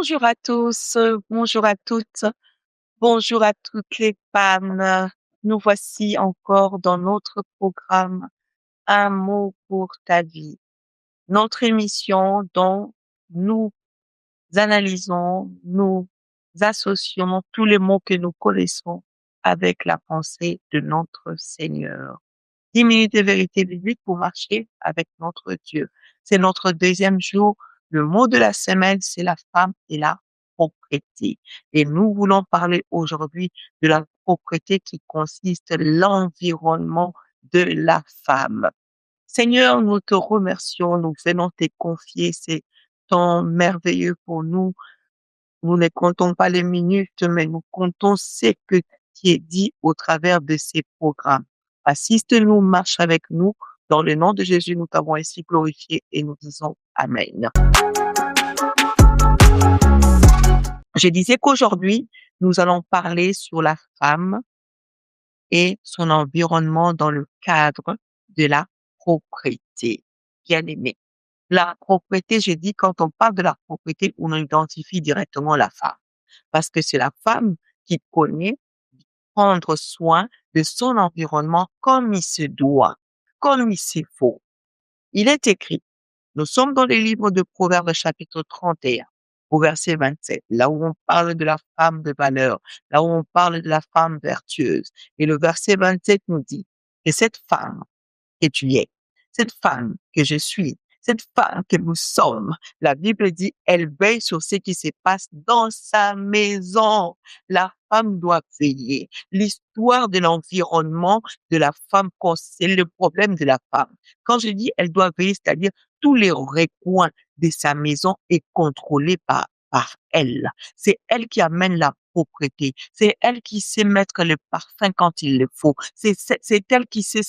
Bonjour à tous, bonjour à toutes, bonjour à toutes les femmes. Nous voici encore dans notre programme Un mot pour ta vie, notre émission dont nous analysons, nous associons tous les mots que nous connaissons avec la pensée de notre Seigneur. 10 minutes de vérité biblique pour marcher avec notre Dieu. C'est notre deuxième jour. Le mot de la semaine, c'est la femme et la propreté. Et nous voulons parler aujourd'hui de la propreté qui consiste l'environnement de la femme. Seigneur, nous te remercions, nous venons te confier ces temps merveilleux pour nous. Nous ne comptons pas les minutes, mais nous comptons ce que tu es dit au travers de ces programmes. Assiste-nous, marche avec nous. Dans le nom de Jésus, nous t'avons ainsi glorifié et nous disons Amen. Je disais qu'aujourd'hui, nous allons parler sur la femme et son environnement dans le cadre de la propriété. Bien aimé. La propriété, j'ai dit, quand on parle de la propriété, on identifie directement la femme. Parce que c'est la femme qui connaît prendre soin de son environnement comme il se doit, comme il se faut. Il est écrit, nous sommes dans les livres de Proverbes chapitre 31, au verset 27, là où on parle de la femme de valeur, là où on parle de la femme vertueuse. Et le verset 27 nous dit que cette femme que tu es, cette femme que je suis, cette femme que nous sommes. La Bible dit, elle veille sur ce qui se passe dans sa maison. La femme doit veiller. L'histoire de l'environnement de la femme, c'est le problème de la femme. Quand je dis elle doit veiller, c'est-à-dire tous les recoins de sa maison est contrôlé par elle. C'est elle qui amène la propreté. C'est elle qui sait mettre le parfum quand il le faut. C'est elle qui sait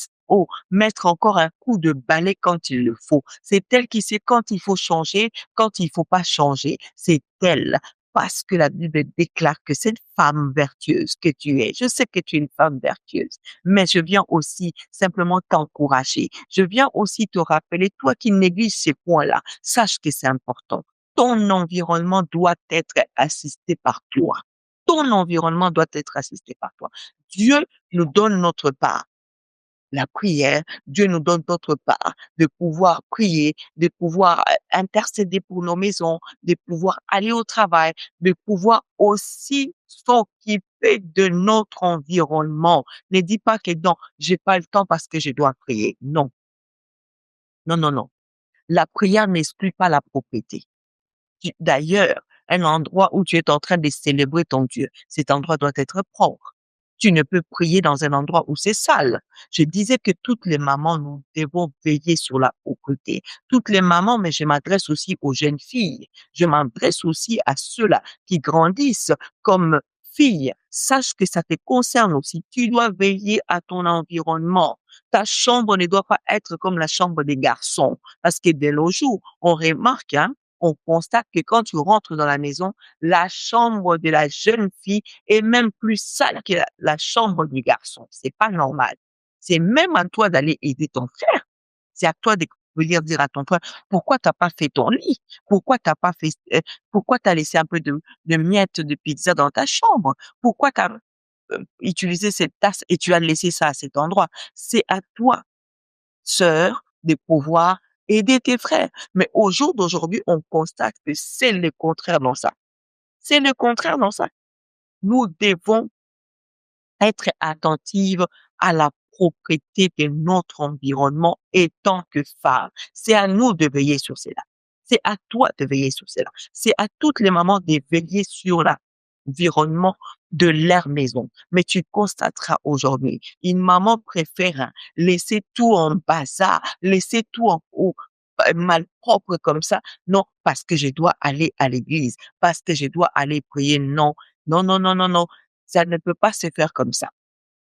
mettre encore un coup de balai quand il le faut. C'est elle qui sait quand il faut changer, quand il faut pas changer. C'est elle. Parce que la Bible déclare que cette femme vertueuse que tu es, je sais que tu es une femme vertueuse, mais je viens aussi simplement t'encourager. Je viens aussi te rappeler, toi qui négliges ces points-là, sache que c'est important. Ton environnement doit être assisté par toi. Ton environnement doit être assisté par toi. Dieu nous donne notre part. La prière, Dieu nous donne d'autre part de pouvoir prier, de pouvoir intercéder pour nos maisons, de pouvoir aller au travail, de pouvoir aussi s'occuper de notre environnement. Ne dis pas que non, j'ai pas le temps parce que je dois prier. Non, non, non, non. La prière n'exclut pas la propriété. D'ailleurs, un endroit où tu es en train de célébrer ton Dieu, cet endroit doit être propre. Tu ne peux prier dans un endroit où c'est sale. Je disais que toutes les mamans, nous devons veiller sur la propreté. Toutes les mamans, mais je m'adresse aussi aux jeunes filles. Je m'adresse aussi à ceux-là qui grandissent comme filles. Sache que ça te concerne aussi. Tu dois veiller à ton environnement. Ta chambre ne doit pas être comme la chambre des garçons. Parce que dès nos jours, on remarque, on constate que quand tu rentres dans la maison, la chambre de la jeune fille est même plus sale que la chambre du garçon. C'est pas normal. C'est même à toi d'aller aider ton frère. C'est à toi de venir dire à ton frère, pourquoi t'as pas fait ton lit? Pourquoi t'as pas fait, pourquoi t'as laissé un peu de miettes de pizza dans ta chambre? Pourquoi t'as utilisé cette tasse et tu as laissé ça à cet endroit? C'est à toi, sœur, de pouvoir aider tes frères. Mais au jour d'aujourd'hui, on constate que c'est le contraire dans ça. C'est le contraire dans ça. Nous devons être attentives à la propreté de notre environnement et tant que femmes. C'est à nous de veiller sur cela. C'est à toi de veiller sur cela. C'est à toutes les mamans de veiller sur l'environnement de leur maison. Mais tu constateras aujourd'hui, une maman préfère laisser tout en bazar, laisser tout malpropre comme ça. Non, parce que je dois aller à l'église, parce que je dois aller prier. Non, non, non, non, non, non. Ça ne peut pas se faire comme ça.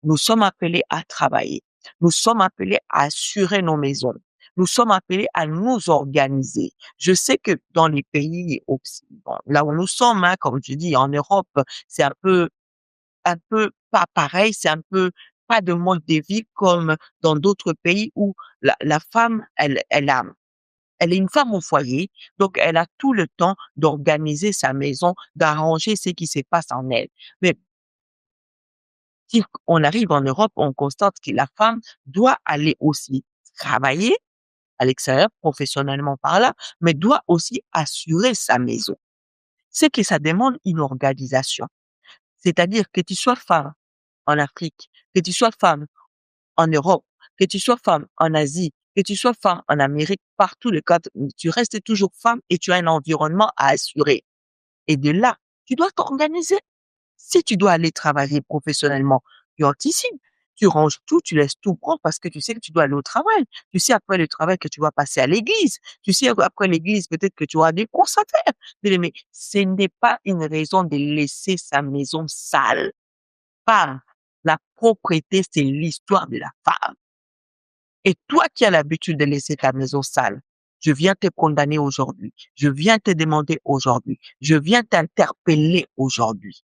Nous sommes appelés à travailler. Nous sommes appelés à assurer nos maisons. Nous sommes appelés à nous organiser. Je sais que dans les pays occidentaux, là où nous sommes, comme je dis, en Europe, c'est un peu pas pareil, c'est un peu pas de mode de vie comme dans d'autres pays où la femme, elle a Elle est une femme au foyer, donc elle a tout le temps d'organiser sa maison, d'arranger ce qui se passe en elle. Mais si on arrive en Europe, on constate que la femme doit aller aussi travailler à l'extérieur, professionnellement par là, mais doit aussi assurer sa maison. C'est que ça demande une organisation. C'est-à-dire que tu sois femme en Afrique, que tu sois femme en Europe, que tu sois femme en Asie, que tu sois femme en Amérique, partout le cas, tu restes toujours femme et tu as un environnement à assurer. Et de là, tu dois t'organiser. Si tu dois aller travailler professionnellement, tu anticipes, tu ranges tout, tu laisses tout prendre parce que tu sais que tu dois aller au travail. Tu sais après le travail que tu vas passer à l'église. Tu sais après l'église peut-être que tu auras des courses à faire. Mais ce n'est pas une raison de laisser sa maison sale. Femme, la propriété, c'est l'histoire de la femme. Et toi qui as l'habitude de laisser ta maison sale, je viens te condamner aujourd'hui. Je viens te demander aujourd'hui. Je viens t'interpeller aujourd'hui.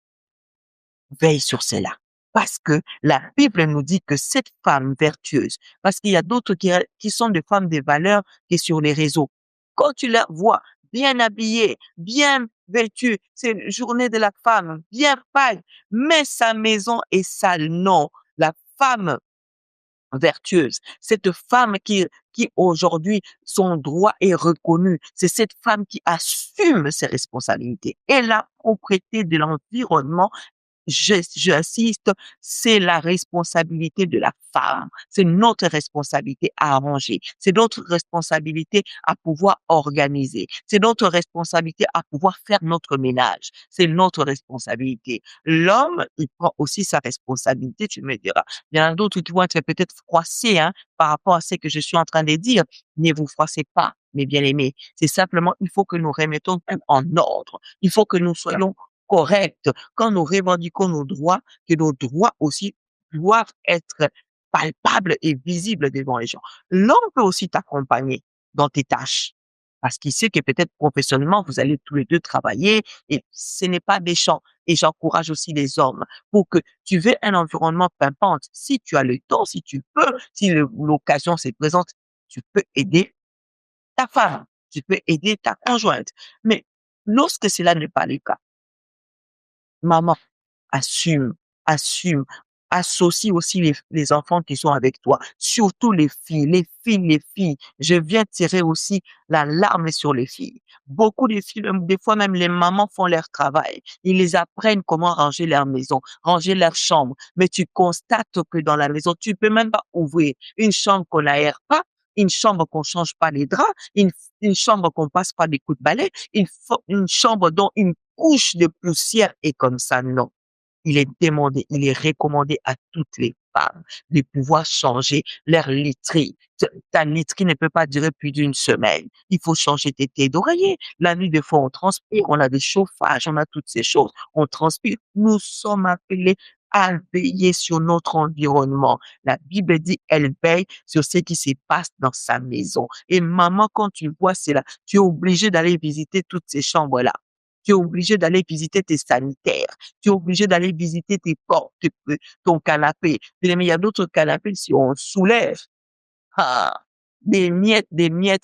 Veille sur cela. Parce que la Bible nous dit que cette femme vertueuse, parce qu'il y a d'autres qui sont des femmes de valeur qui sont sur les réseaux. Quand tu la vois bien habillée, bien vêtue, c'est une journée de la femme, bien pâle, mais sa maison est sale. Non, la femme vertueuse, cette femme qui aujourd'hui, son droit est reconnu, c'est cette femme qui assume ses responsabilités et la propriété de l'environnement j'insiste, c'est la responsabilité de la femme. C'est notre responsabilité à arranger. C'est notre responsabilité à pouvoir organiser. C'est notre responsabilité à pouvoir faire notre ménage. C'est notre responsabilité. L'homme, il prend aussi sa responsabilité, tu me diras. Il y en a d'autres qui vont être peut-être froissés, hein, par rapport à ce que je suis en train de dire. Ne vous froissez pas, mes bien-aimés. C'est simplement, il faut que nous remettons tout en ordre. Il faut que nous soyons corrects quand nous revendiquons nos droits, que nos droits aussi doivent être palpables et visibles devant les gens. L'homme peut aussi t'accompagner dans tes tâches. Parce qu'il sait que peut-être professionnellement, vous allez tous les deux travailler et ce n'est pas méchant. Et j'encourage aussi les hommes pour que tu veux un environnement pimpant. Si tu as le temps, si tu peux, si l'occasion se présente, tu peux aider ta femme, tu peux aider ta conjointe. Mais lorsque cela n'est pas le cas, maman, assume, assume. Associe aussi les enfants qui sont avec toi, surtout les filles, les filles, les filles. Je viens tirer aussi la larme sur les filles. Beaucoup de filles, des fois même les mamans font leur travail. Ils les apprennent comment ranger leur maison, ranger leur chambre. Mais tu constates que dans la maison, tu peux même pas ouvrir une chambre qu'on n'aère pas, une chambre qu'on change pas les draps, une chambre qu'on passe pas des coups de balai, une chambre dont une couche de poussière est comme ça. Non, il est demandé, il est recommandé à toutes les femmes de pouvoir changer leur literie. Ta literie ne peut pas durer plus d'une semaine. Il faut changer tes têtes d'oreiller. La nuit, des fois, on transpire, on a des chauffages, on a toutes ces choses. On transpire. Nous sommes appelés à veiller sur notre environnement. La Bible dit, elle veille sur ce qui se passe dans sa maison. Et maman, quand tu vois cela, tu es obligé d'aller visiter toutes ces chambres-là. Tu es obligé d'aller visiter tes sanitaires. Tu es obligé d'aller visiter tes portes, ton canapé. Mais il y a d'autres canapés, si on soulève, ah, des miettes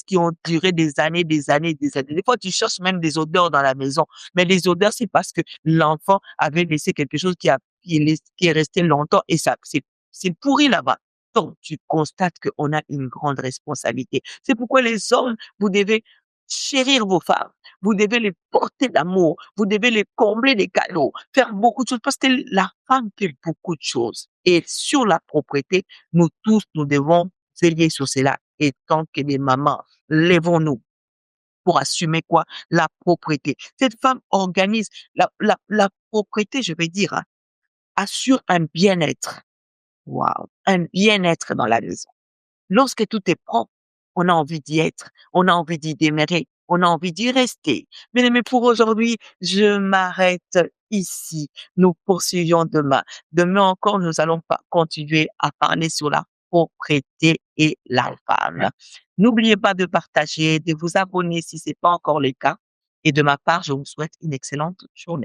qui ont duré des années, des années, des années. Des fois, tu cherches même des odeurs dans la maison. Mais les odeurs, c'est parce que l'enfant avait laissé quelque chose qui est resté longtemps et ça, c'est pourri là-bas. Donc, tu constates qu'on a une grande responsabilité. C'est pourquoi les hommes, vous devez chérir vos femmes. Vous devez les porter d'amour. Vous devez les combler des cadeaux. Faire beaucoup de choses parce que la femme fait beaucoup de choses. Et sur la propriété, nous tous, nous devons veiller sur cela. Et tant que les mamans, lèvons-nous pour assumer quoi? La propriété. Cette femme organise la propriété, je vais dire, hein, assure un bien-être. Waouh! Un bien-être dans la maison. Lorsque tout est propre, on a envie d'y être, on a envie d'y demeurer, on a envie d'y rester. Mais pour aujourd'hui, je m'arrête ici. Nous poursuivons demain. Demain encore, nous allons continuer à parler sur la propriété et la femme. N'oubliez pas de partager, de vous abonner si ce n'est pas encore le cas. Et de ma part, je vous souhaite une excellente journée.